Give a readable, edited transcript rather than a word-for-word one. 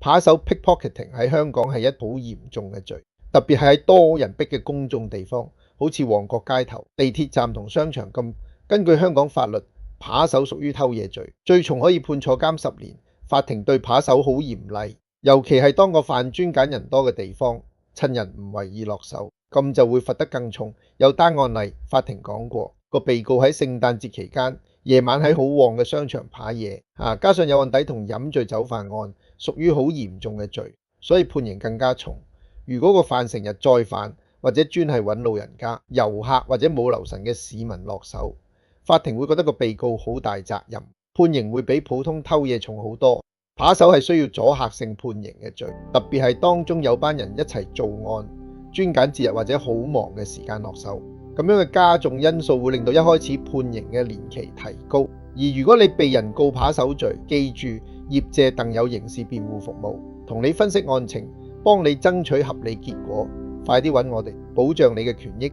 扒手 pickpocketing 喺香港係一好嚴重嘅罪，特別係喺多人逼嘅公眾地方，好似旺角街頭、地鐵站同商場咁。根據香港法律，扒手屬於偷嘢罪，最重可以判坐監10年。法庭對扒手好嚴厲，尤其係當個犯專揀人多嘅地方，趁人唔為意落手，咁就會罰得更重。有單案例，法庭講過，個被告喺聖誕節期間夜晚喺好旺嘅商場扒嘢，加上有案底同飲醉酒犯案，屬於好嚴重嘅罪，所以判刑更加重。如果個犯成日再犯，或者專係揾老人家、遊客或者冇留神嘅市民落手，法庭會覺得個被告好大責任，判刑會比普通偷嘢重好多。扒手係需要阻嚇性判刑嘅罪，特別係當中有班人一齊做案，專揀節日或者好忙嘅時間落手，咁樣嘅加重因素會令到一開始判刑嘅年期提高。而如果你被人告扒手罪，記住業界鄧有刑事辯護服務，同你分析案情，幫你爭取合理結果。快啲揾我哋，保障你嘅權益。